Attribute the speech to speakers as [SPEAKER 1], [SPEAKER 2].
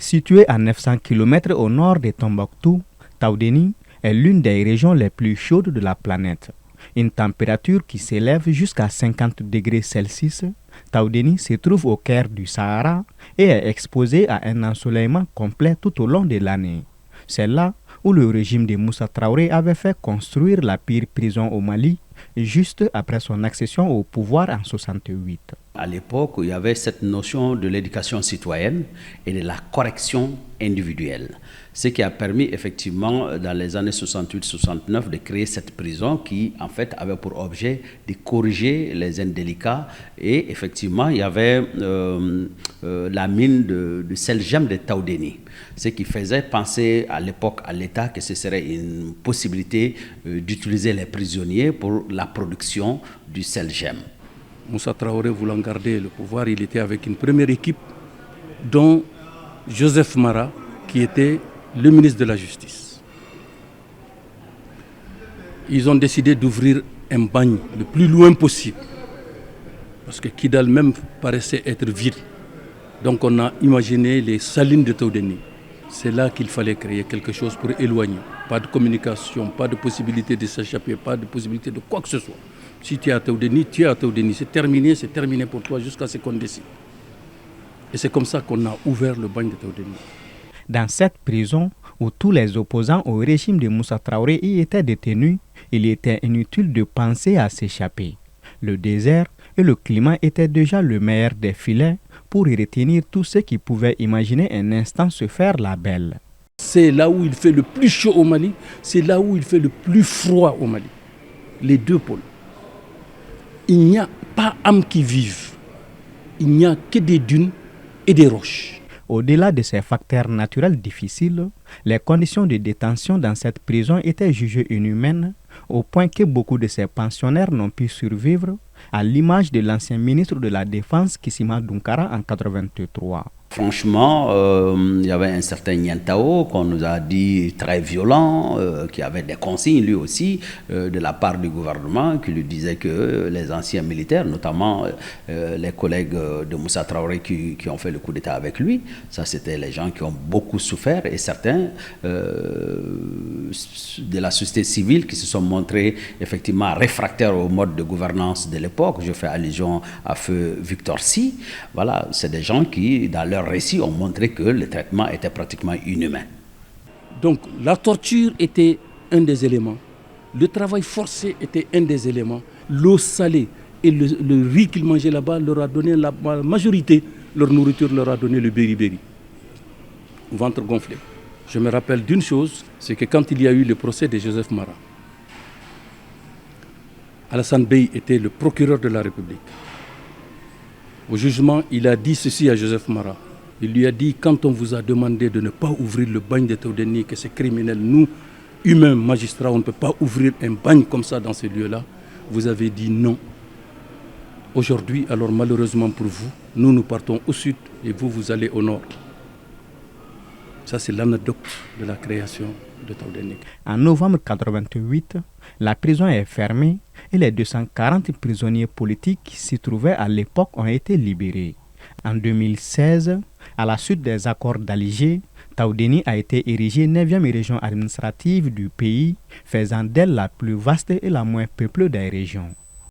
[SPEAKER 1] Située à 900 km au nord de Tombouctou, Taoudéni est l'une des régions les plus chaudes de la planète. Une température qui s'élève jusqu'à 50 degrés Celsius, Taoudéni se trouve au cœur du Sahara et est exposée à un ensoleillement complet tout au long de l'année. C'est là où le régime de Moussa Traoré avait fait construire la pire prison au Mali, juste après son accession au pouvoir en 1968.
[SPEAKER 2] À l'époque, il y avait cette notion de l'éducation citoyenne et de la correction individuelle. Ce qui a permis effectivement dans les années 68-69 de créer cette prison qui en fait avait pour objet de corriger les indélicats. Et effectivement, il y avait la mine de sel-gemme de Taoudéni. Ce qui faisait penser à l'époque à l'État que ce serait une possibilité d'utiliser les prisonniers pour la production du sel-gemme.
[SPEAKER 3] Moussa Traoré voulant garder le pouvoir, il était avec une première équipe dont Joseph Mara, qui était le ministre de la Justice. Ils ont décidé d'ouvrir un bagne le plus loin possible, parce que Kidal même paraissait être vide. Donc on a imaginé les salines de Taoudéni. C'est là qu'il fallait créer quelque chose pour éloigner. Pas de communication, pas de possibilité de s'échapper, pas de possibilité de quoi que ce soit. Si tu es à Taoudéni, tu es à Taoudéni. C'est terminé pour toi jusqu'à ce qu'on décide. Et c'est comme ça qu'on a ouvert le bagne de Taoudéni.
[SPEAKER 1] Dans cette prison, où tous les opposants au régime de Moussa Traoré y étaient détenus, il était inutile de penser à s'échapper. Le désert et le climat étaient déjà le meilleur des filets pour y retenir tous ceux qui pouvaient imaginer un instant se faire la belle.
[SPEAKER 3] C'est là où il fait le plus chaud au Mali, c'est là où il fait le plus froid au Mali. Les deux pôles. Il n'y a pas âme qui vive. Il n'y a que des dunes et des roches.
[SPEAKER 1] Au-delà de ces facteurs naturels difficiles, les conditions de détention dans cette prison étaient jugées inhumaines, au point que beaucoup de ces pensionnaires n'ont pu survivre, à l'image de l'ancien ministre de la Défense Kissima Dunkara en 1983.
[SPEAKER 2] Franchement, il y avait un certain Niantao qu'on nous a dit très violent, qui avait des consignes lui aussi de la part du gouvernement, qui lui disait que les anciens militaires, notamment les collègues de Moussa Traoré qui ont fait le coup d'État avec lui, ça c'était les gens qui ont beaucoup souffert et certains de la société civile qui se sont montrés effectivement réfractaires au mode de gouvernance de l'époque. Je fais allusion à feu Victor Sy. Voilà, c'est des gens qui, dans leur récits ont montré que le traitement était pratiquement inhumain.
[SPEAKER 3] Donc la torture était un des éléments, le travail forcé était un des éléments, l'eau salée et le riz qu'ils mangeaient là-bas leur a donné la majorité, leur nourriture leur a donné le beriberi, ventre gonflé. Je me rappelle d'une chose, c'est que quand il y a eu le procès de Joseph Mara, Alassane Bey était le procureur de la République. Au jugement, il a dit ceci à Joseph Mara. Il lui a dit, quand on vous a demandé de ne pas ouvrir le bagne de Taoudéni, que c'est criminel, nous, humains, magistrats, on ne peut pas ouvrir un bagne comme ça dans ce lieu-là, vous avez dit non. Aujourd'hui, alors malheureusement pour vous, nous partons au sud et vous allez au nord. Ça, c'est l'anecdote de la création de Taoudéni.
[SPEAKER 1] En novembre 1988, la prison est fermée et les 240 prisonniers politiques qui s'y trouvaient à l'époque ont été libérés. En 2016, à la suite des accords d'Alger, Taoudéni a été érigée 9e région administrative du pays, faisant d'elle la plus vaste et la moins peuplée des régions.